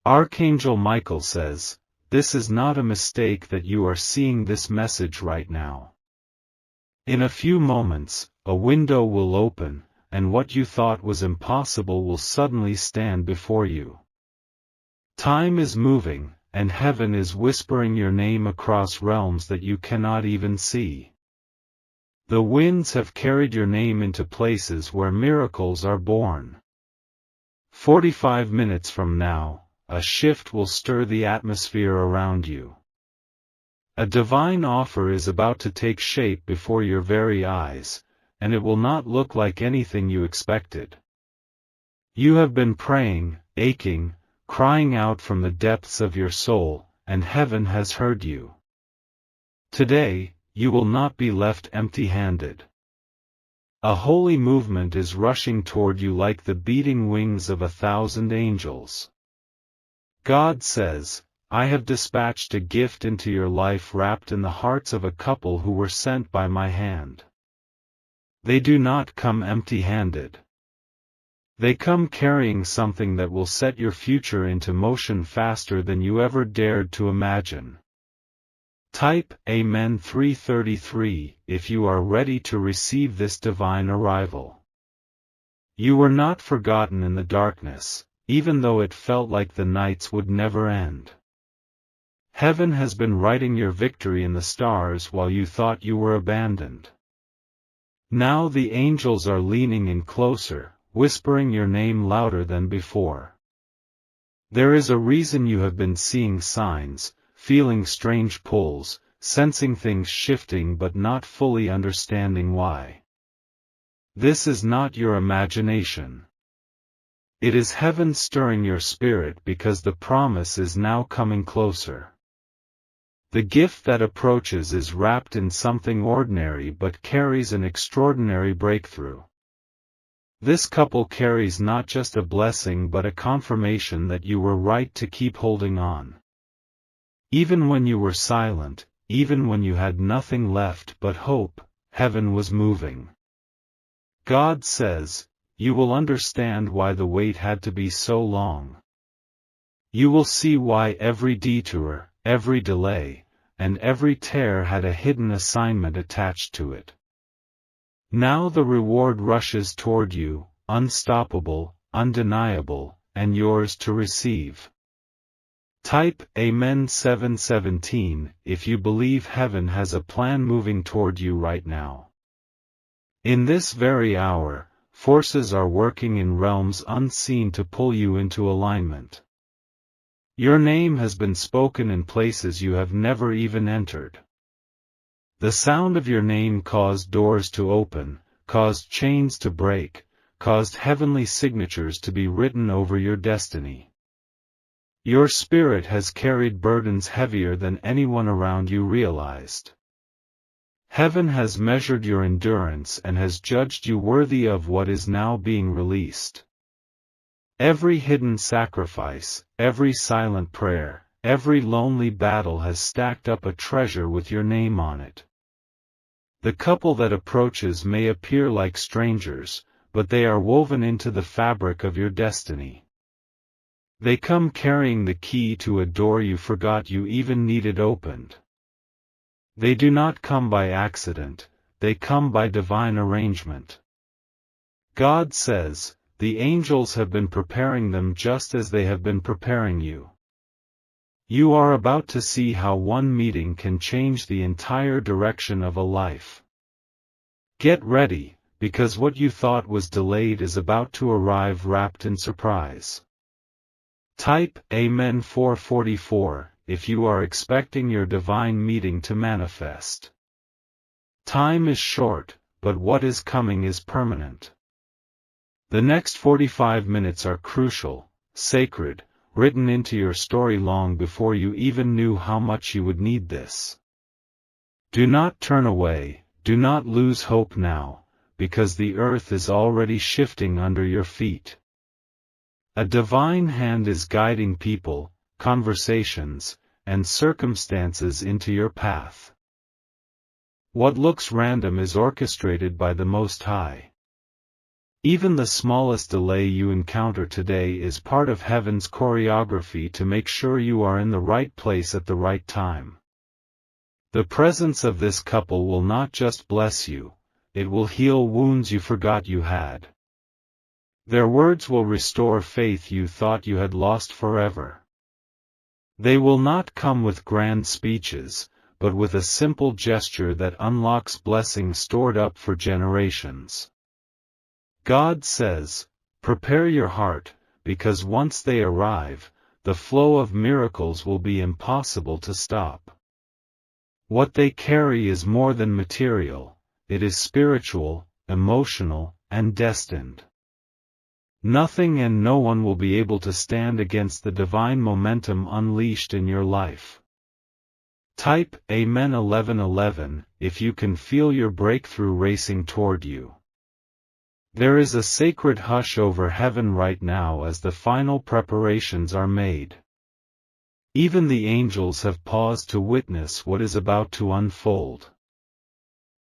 Archangel Michael says, "This is not a mistake that you are seeing this message right now. In a few moments, a window will open, and what you thought was impossible will suddenly stand before you. Time is moving, and heaven is whispering your name across realms that you cannot even see. The winds have carried your name into places where miracles are born. 45 minutes from now, a shift will stir the atmosphere around you. A divine offer is about to take shape before your very eyes, and it will not look like anything you expected. You have been praying, aching, crying out from the depths of your soul, and heaven has heard you. Today, you will not be left empty-handed. A holy movement is rushing toward you like the beating wings of 1,000 angels. God says, "I have dispatched a gift into your life wrapped in the hearts of a couple who were sent by my hand. They do not come empty-handed. They come carrying something that will set your future into motion faster than you ever dared to imagine." Type Amen 333 if you are ready to receive this divine arrival. You were not forgotten in the darkness, even though it felt like the nights would never end. Heaven has been writing your victory in the stars while you thought you were abandoned. Now the angels are leaning in closer, whispering your name louder than before. There is a reason you have been seeing signs, feeling strange pulls, sensing things shifting but not fully understanding why. This is not your imagination. It is heaven stirring your spirit because the promise is now coming closer. The gift that approaches is wrapped in something ordinary but carries an extraordinary breakthrough. This couple carries not just a blessing but a confirmation that you were right to keep holding on. Even when you were silent, even when you had nothing left but hope, heaven was moving. God says, "You will understand why the wait had to be so long. You will see why every detour, every delay, and every tear had a hidden assignment attached to it. Now the reward rushes toward you, unstoppable, undeniable, and yours to receive." Type Amen 717 if you believe heaven has a plan moving toward you right now. In this very hour, forces are working in realms unseen to pull you into alignment. Your name has been spoken in places you have never even entered. The sound of your name caused doors to open, caused chains to break, caused heavenly signatures to be written over your destiny. Your spirit has carried burdens heavier than anyone around you realized. Heaven has measured your endurance and has judged you worthy of what is now being released. Every hidden sacrifice, every silent prayer, every lonely battle has stacked up a treasure with your name on it. The couple that approaches may appear like strangers, but they are woven into the fabric of your destiny. They come carrying the key to a door you forgot you even needed opened. They do not come by accident, they come by divine arrangement. God says, "The angels have been preparing them just as they have been preparing you." You are about to see how one meeting can change the entire direction of a life. Get ready, because what you thought was delayed is about to arrive wrapped in surprise. Type Amen 444 if you are expecting your divine meeting to manifest. Time is short, but what is coming is permanent. The next 45 minutes are crucial, sacred, written into your story long before you even knew how much you would need this. Do not turn away, do not lose hope now, because the earth is already shifting under your feet. A divine hand is guiding people, conversations, and circumstances into your path. What looks random is orchestrated by the Most High. Even the smallest delay you encounter today is part of heaven's choreography to make sure you are in the right place at the right time. The presence of this couple will not just bless you, it will heal wounds you forgot you had. Their words will restore faith you thought you had lost forever. They will not come with grand speeches, but with a simple gesture that unlocks blessings stored up for generations. God says, prepare your heart, because once they arrive, the flow of miracles will be impossible to stop. What they carry is more than material, it is spiritual, emotional, and destined. Nothing and no one will be able to stand against the divine momentum unleashed in your life. Type Amen 1111 if you can feel your breakthrough racing toward you. There is a sacred hush over heaven right now as the final preparations are made. Even the angels have paused to witness what is about to unfold.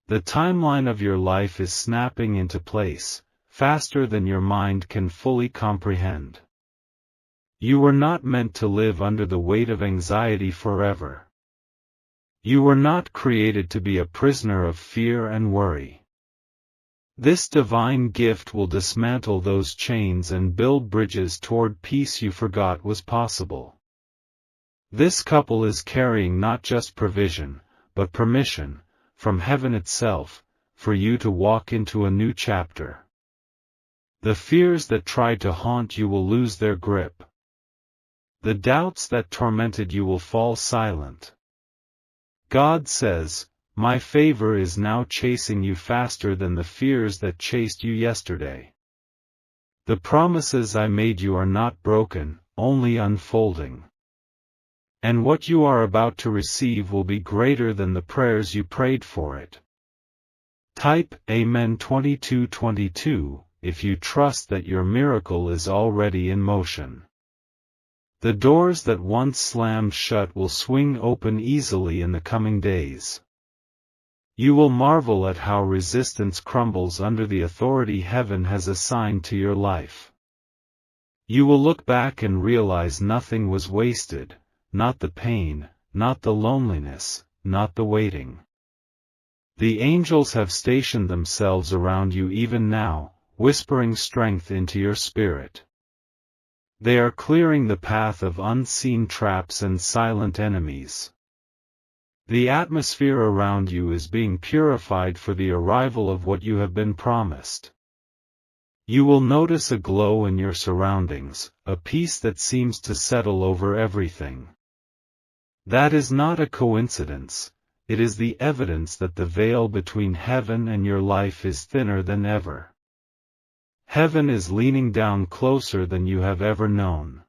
The timeline of your life is snapping into place, faster than your mind can fully comprehend. You were not meant to live under the weight of anxiety forever. You were not created to be a prisoner of fear and worry. This divine gift will dismantle those chains and build bridges toward peace you forgot was possible. This couple is carrying not just provision, but permission, from heaven itself, for you to walk into a new chapter. The fears that tried to haunt you will lose their grip. The doubts that tormented you will fall silent. God says, my favor is now chasing you faster than the fears that chased you yesterday. The promises I made you are not broken, only unfolding. And what you are about to receive will be greater than the prayers you prayed for it. Type Amen 2222 if you trust that your miracle is already in motion. The doors that once slammed shut will swing open easily in the coming days. You will marvel at how resistance crumbles under the authority heaven has assigned to your life. You will look back and realize nothing was wasted, not the pain, not the loneliness, not the waiting. The angels have stationed themselves around you even now, whispering strength into your spirit. They are clearing the path of unseen traps and silent enemies. The atmosphere around you is being purified for the arrival of what you have been promised. You will notice a glow in your surroundings, a peace that seems to settle over everything. That is not a coincidence, it is the evidence that the veil between heaven and your life is thinner than ever. Heaven is leaning down closer than you have ever known.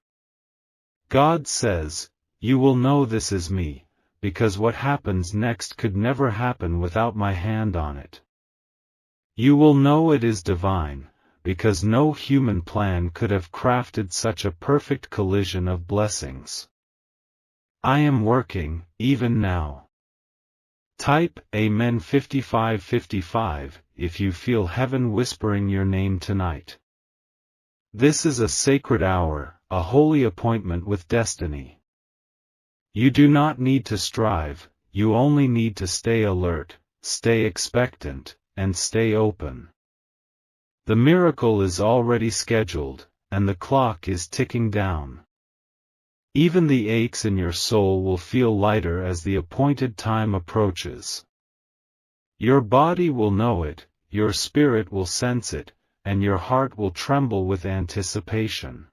God says, you will know this is me, because what happens next could never happen without my hand on it. You will know it is divine, because no human plan could have crafted such a perfect collision of blessings. I am working, even now. Type Amen 5555 if you feel heaven whispering your name tonight. This is a sacred hour, a holy appointment with destiny. You do not need to strive, you only need to stay alert, stay expectant, and stay open. The miracle is already scheduled, and the clock is ticking down. Even the aches in your soul will feel lighter as the appointed time approaches. Your body will know it, your spirit will sense it, and your heart will tremble with anticipation.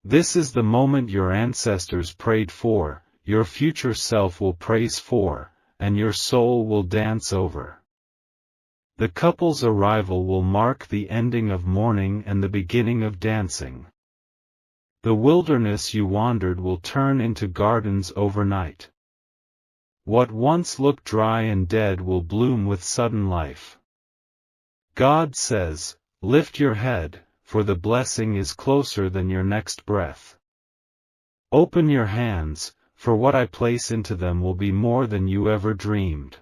This is the moment your ancestors prayed for, your future self will praise for, and your soul will dance over. The couple's arrival will mark the ending of mourning and the beginning of dancing. The wilderness you wandered will turn into gardens overnight. What once looked dry and dead will bloom with sudden life. God says, lift your head, for the blessing is closer than your next breath. Open your hands, for what I place into them will be more than you ever dreamed.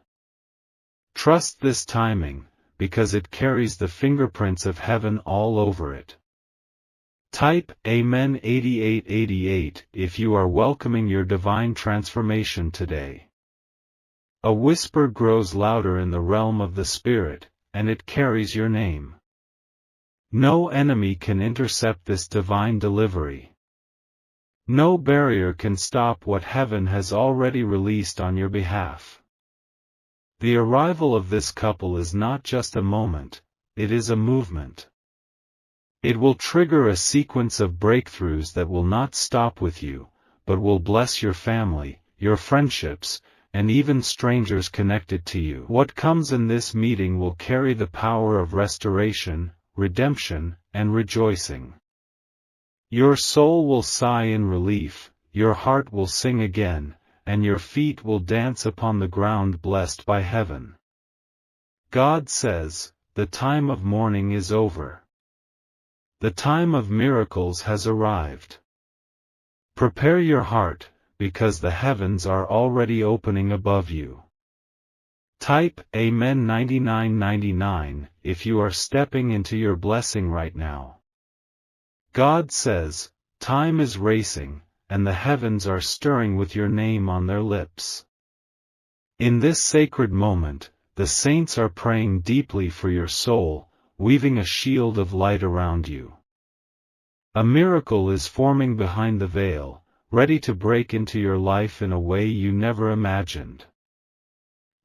Trust this timing, because it carries the fingerprints of heaven all over it. Type Amen 8888 if you are welcoming your divine transformation today. A whisper grows louder in the realm of the Spirit, and it carries your name. No enemy can intercept this divine delivery. No barrier can stop what heaven has already released on your behalf. The arrival of this couple is not just a moment, it is a movement. It will trigger a sequence of breakthroughs that will not stop with you, but will bless your family, your friendships, and even strangers connected to you. What comes in this meeting will carry the power of restoration, redemption, and rejoicing. Your soul will sigh in relief, your heart will sing again, and your feet will dance upon the ground blessed by heaven. God says, the time of mourning is over. The time of miracles has arrived. Prepare your heart, because the heavens are already opening above you. Type Amen 9999 if you are stepping into your blessing right now. God says, time is racing, and the heavens are stirring with your name on their lips. In this sacred moment, the saints are praying deeply for your soul, weaving a shield of light around you. A miracle is forming behind the veil, ready to break into your life in a way you never imagined.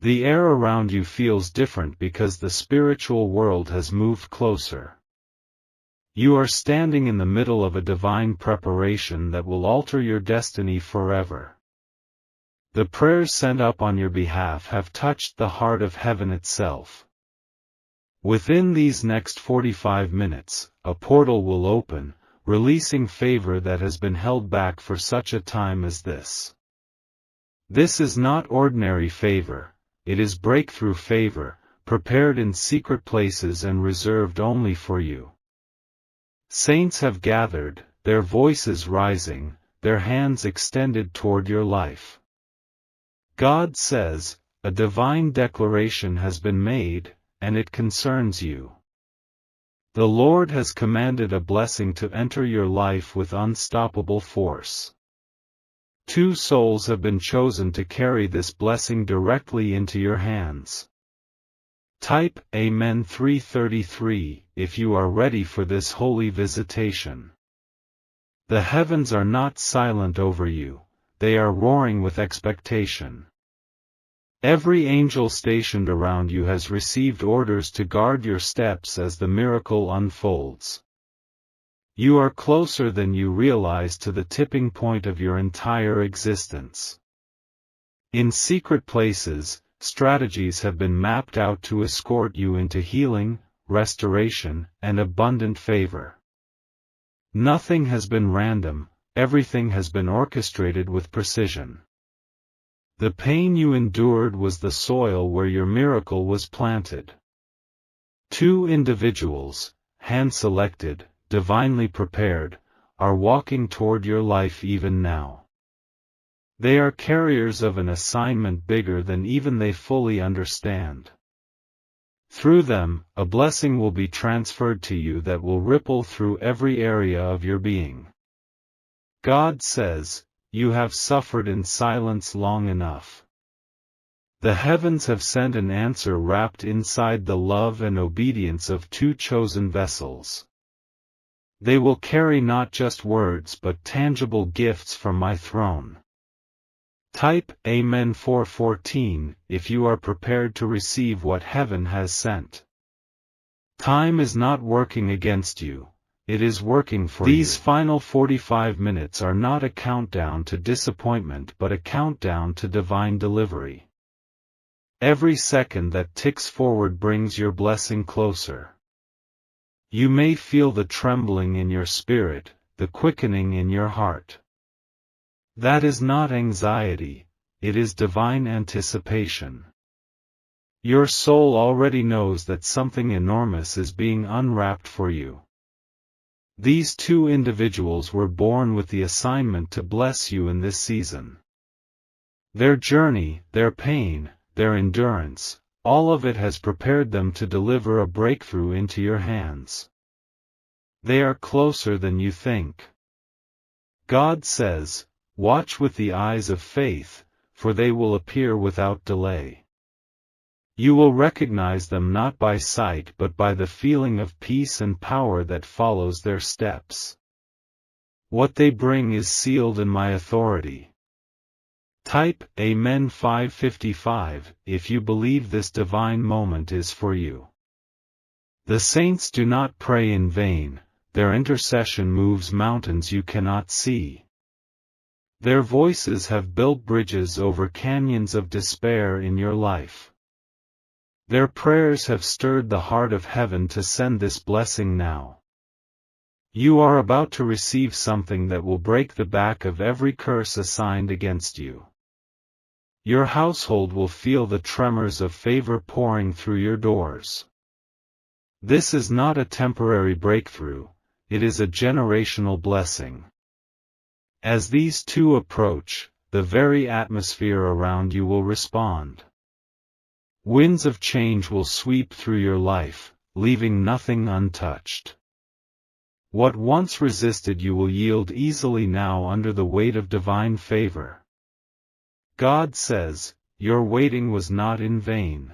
The air around you feels different because the spiritual world has moved closer. You are standing in the middle of a divine preparation that will alter your destiny forever. The prayers sent up on your behalf have touched the heart of heaven itself. Within these next 45 minutes, a portal will open, releasing favor that has been held back for such a time as this. This is not ordinary favor, it is breakthrough favor, prepared in secret places and reserved only for you. Saints have gathered, their voices rising, their hands extended toward your life. God says, a divine declaration has been made, and it concerns you. The Lord has commanded a blessing to enter your life with unstoppable force. 2 souls have been chosen to carry this blessing directly into your hands. Type Amen 333 if you are ready for this holy visitation. The heavens are not silent over you, they are roaring with expectation. Every angel stationed around you has received orders to guard your steps as the miracle unfolds. You are closer than you realize to the tipping point of your entire existence. In secret places, strategies have been mapped out to escort you into healing, restoration, and abundant favor. Nothing has been random, everything has been orchestrated with precision. The pain you endured was the soil where your miracle was planted. 2 individuals, hand-selected, divinely prepared, are walking toward your life even now. They are carriers of an assignment bigger than even they fully understand. Through them, a blessing will be transferred to you that will ripple through every area of your being. God says, you have suffered in silence long enough. The heavens have sent an answer wrapped inside the love and obedience of 2 chosen vessels. They will carry not just words but tangible gifts from my throne. Type Amen 414 if you are prepared to receive what heaven has sent. Time is not working against you. It is working for you. These final 45 minutes are not a countdown to disappointment but a countdown to divine delivery. Every second that ticks forward brings your blessing closer. You may feel the trembling in your spirit, the quickening in your heart. That is not anxiety, it is divine anticipation. Your soul already knows that something enormous is being unwrapped for you. These 2 individuals were born with the assignment to bless you in this season. Their journey, their pain, their endurance, all of it has prepared them to deliver a breakthrough into your hands. They are closer than you think. God says, watch with the eyes of faith, for they will appear without delay. You will recognize them not by sight but by the feeling of peace and power that follows their steps. What they bring is sealed in my authority. Type Amen 555 if you believe this divine moment is for you. The saints do not pray in vain, their intercession moves mountains you cannot see. Their voices have built bridges over canyons of despair in your life. Their prayers have stirred the heart of heaven to send this blessing now. You are about to receive something that will break the back of every curse assigned against you. Your household will feel the tremors of favor pouring through your doors. This is not a temporary breakthrough, it is a generational blessing. As these two approach, the very atmosphere around you will respond. Winds of change will sweep through your life, leaving nothing untouched. What once resisted you will yield easily now under the weight of divine favor. God says, your waiting was not in vain.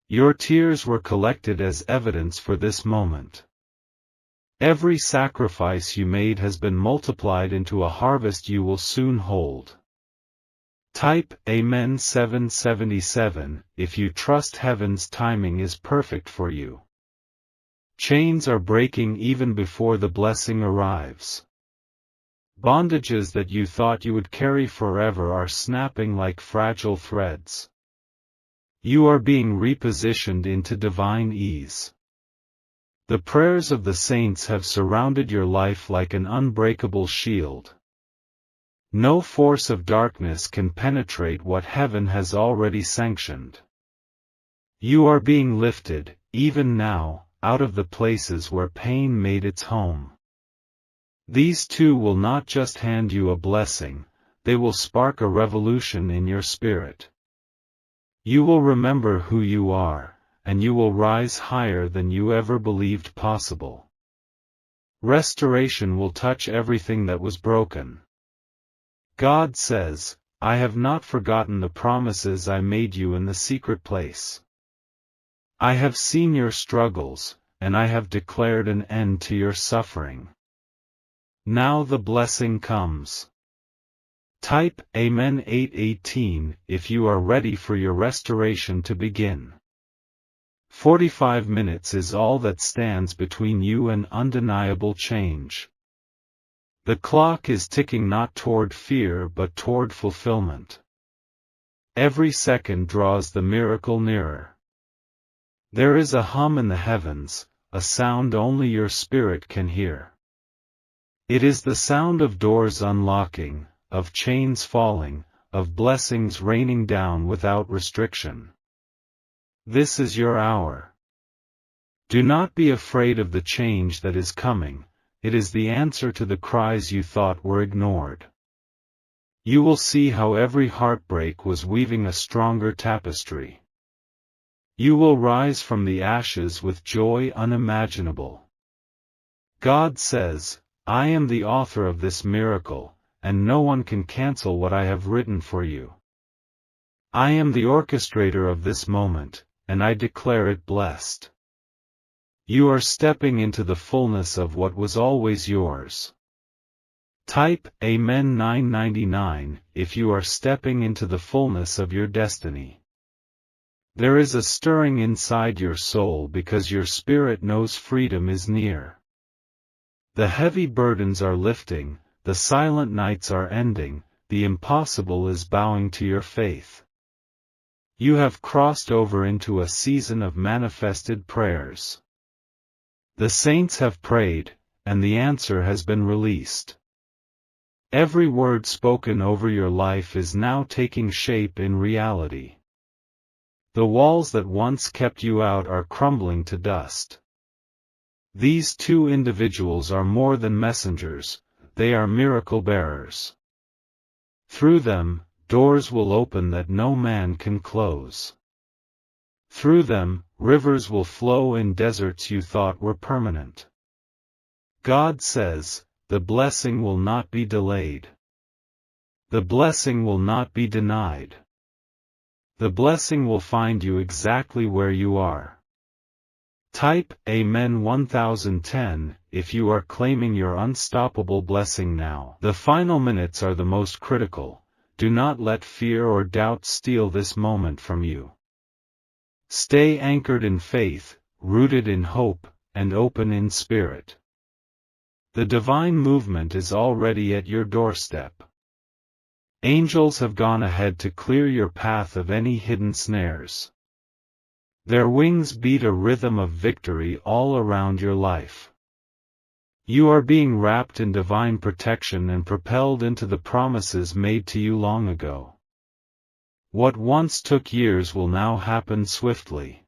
Your tears were collected as evidence for this moment. Every sacrifice you made has been multiplied into a harvest you will soon hold. Type Amen 777 if you trust heaven's timing is perfect for you. Chains are breaking even before the blessing arrives. Bondages that you thought you would carry forever are snapping like fragile threads. You are being repositioned into divine ease. The prayers of the saints have surrounded your life like an unbreakable shield. No force of darkness can penetrate what heaven has already sanctioned. You are being lifted, even now, out of the places where pain made its home. These two will not just hand you a blessing, they will spark a revolution in your spirit. You will remember who you are, and you will rise higher than you ever believed possible. Restoration will touch everything that was broken. God says, I have not forgotten the promises I made you in the secret place. I have seen your struggles, and I have declared an end to your suffering. Now the blessing comes. Type Amen 818 if you are ready for your restoration to begin. 45 minutes is all that stands between you and undeniable change. The clock is ticking not toward fear but toward fulfillment. Every second draws the miracle nearer. There is a hum in the heavens, a sound only your spirit can hear. It is the sound of doors unlocking, of chains falling, of blessings raining down without restriction. This is your hour. Do not be afraid of the change that is coming, it is the answer to the cries you thought were ignored. You will see how every heartbreak was weaving a stronger tapestry. You will rise from the ashes with joy unimaginable. God says, I am the author of this miracle, and no one can cancel what I have written for you. I am the orchestrator of this moment, and I declare it blessed. You are stepping into the fullness of what was always yours. Type Amen 999 if you are stepping into the fullness of your destiny. There is a stirring inside your soul because your spirit knows freedom is near. The heavy burdens are lifting, the silent nights are ending, the impossible is bowing to your faith. You have crossed over into a season of manifested prayers. The saints have prayed, and the answer has been released. Every word spoken over your life is now taking shape in reality. The walls that once kept you out are crumbling to dust. These two individuals are more than messengers, they are miracle bearers. Through them, doors will open that no man can close. Through them, rivers will flow in deserts you thought were permanent. God says, the blessing will not be delayed. The blessing will not be denied. The blessing will find you exactly where you are. Type Amen 1010 if you are claiming your unstoppable blessing now. The final minutes are the most critical. Do not let fear or doubt steal this moment from you. Stay anchored in faith, rooted in hope, and open in spirit. The divine movement is already at your doorstep. Angels have gone ahead to clear your path of any hidden snares. Their wings beat a rhythm of victory all around your life. You are being wrapped in divine protection and propelled into the promises made to you long ago. What once took years will now happen swiftly.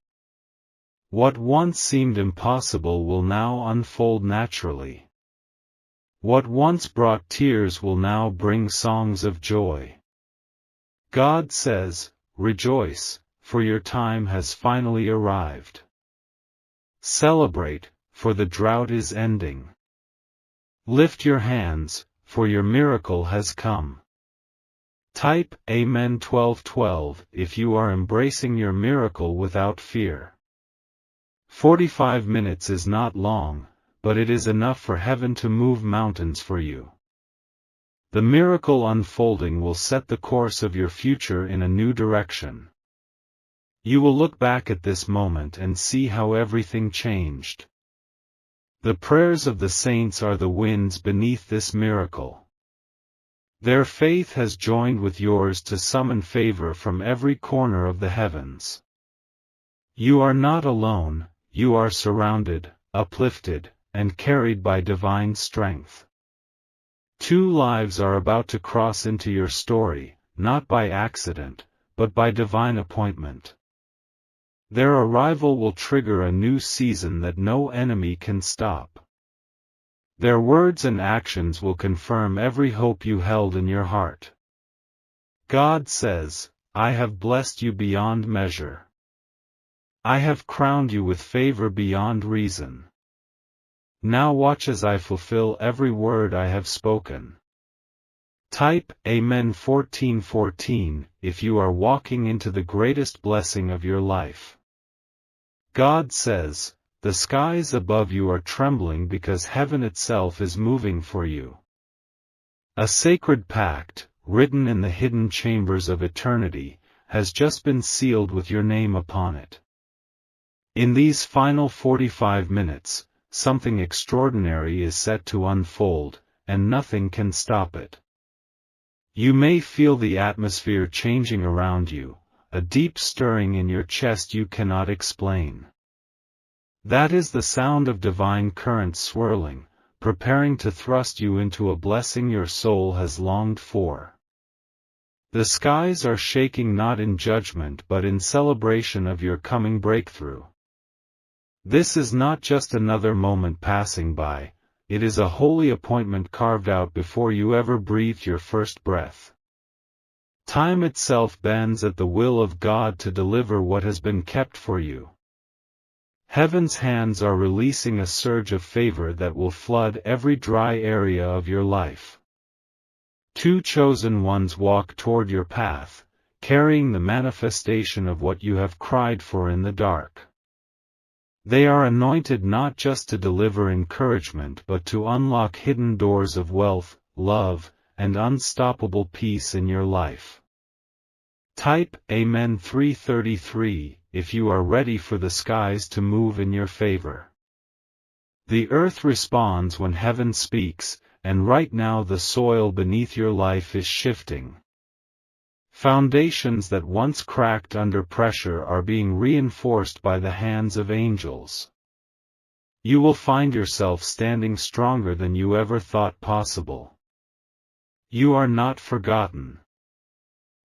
What once seemed impossible will now unfold naturally. What once brought tears will now bring songs of joy. God says, rejoice, for your time has finally arrived. Celebrate, for the drought is ending. Lift your hands, for your miracle has come. Type Amen 1212 if you are embracing your miracle without fear. 45 minutes is not long, but it is enough for heaven to move mountains for you. The miracle unfolding will set the course of your future in a new direction. You will look back at this moment and see how everything changed. The prayers of the saints are the winds beneath this miracle. Their faith has joined with yours to summon favor from every corner of the heavens. You are not alone, you are surrounded, uplifted, and carried by divine strength. 2 lives are about to cross into your story, not by accident, but by divine appointment. Their arrival will trigger a new season that no enemy can stop. Their words and actions will confirm every hope you held in your heart. God says, I have blessed you beyond measure. I have crowned you with favor beyond reason. Now watch as I fulfill every word I have spoken. Type Amen 1414 if you are walking into the greatest blessing of your life. God says, the skies above you are trembling because heaven itself is moving for you. A sacred pact, written in the hidden chambers of eternity, has just been sealed with your name upon it. In these final 45 minutes, something extraordinary is set to unfold, and nothing can stop it. You may feel the atmosphere changing around you, a deep stirring in your chest you cannot explain. That is the sound of divine currents swirling, preparing to thrust you into a blessing your soul has longed for. The skies are shaking not in judgment but in celebration of your coming breakthrough. This is not just another moment passing by, it is a holy appointment carved out before you ever breathed your first breath. Time itself bends at the will of God to deliver what has been kept for you. Heaven's hands are releasing a surge of favor that will flood every dry area of your life. 2 chosen ones walk toward your path, carrying the manifestation of what you have cried for in the dark. They are anointed not just to deliver encouragement but to unlock hidden doors of wealth, love, and unstoppable peace in your life. Type Amen 333 if you are ready for the skies to move in your favor. The earth responds when heaven speaks, and right now the soil beneath your life is shifting. Foundations that once cracked under pressure are being reinforced by the hands of angels. You will find yourself standing stronger than you ever thought possible. You are not forgotten.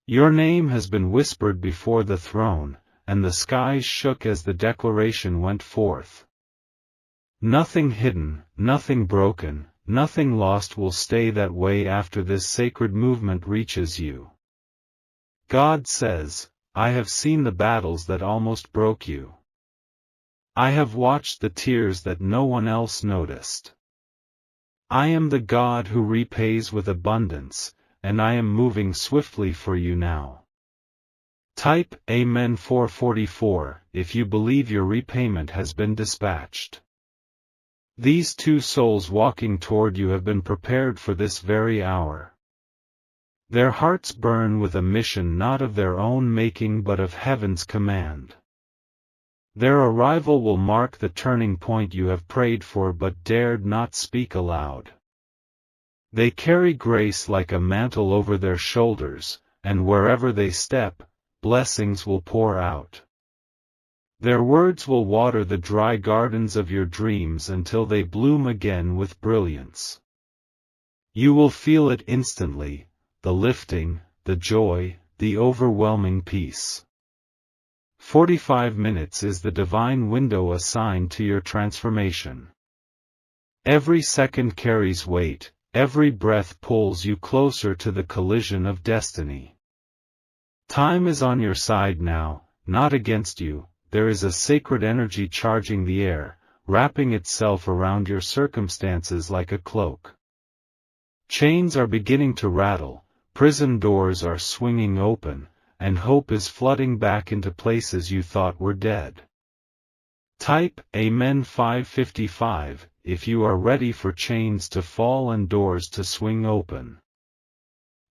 Your name has been whispered before the throne, and the skies shook as the declaration went forth. Nothing hidden, nothing broken, nothing lost will stay that way after this sacred movement reaches you. God says, I have seen the battles that almost broke you. I have watched the tears that no one else noticed. I am the God who repays with abundance, and I am moving swiftly for you now. Type Amen 444 if you believe your repayment has been dispatched. These two souls walking toward you have been prepared for this very hour. Their hearts burn with a mission not of their own making but of heaven's command. Their arrival will mark the turning point you have prayed for but dared not speak aloud. They carry grace like a mantle over their shoulders, and wherever they step, blessings will pour out. Their words will water the dry gardens of your dreams until they bloom again with brilliance. You will feel it instantly, the lifting, the joy, the overwhelming peace. 45 minutes is the divine window assigned to your transformation. Every second carries weight, every breath pulls you closer to the collision of destiny. Time is on your side now, not against you. There is a sacred energy charging the air, wrapping itself around your circumstances like a cloak. Chains are beginning to rattle, prison doors are swinging open, and hope is flooding back into places you thought were dead. Type Amen 555 if you are ready for chains to fall and doors to swing open.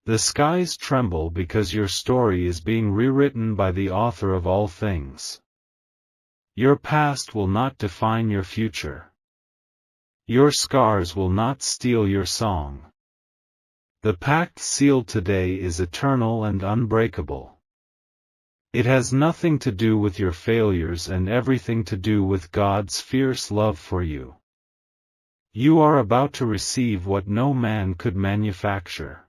The skies tremble because your story is being rewritten by the author of all things. Your past will not define your future. Your scars will not steal your song. The pact sealed today is eternal and unbreakable. It has nothing to do with your failures and everything to do with God's fierce love for you. You are about to receive what no man could manufacture.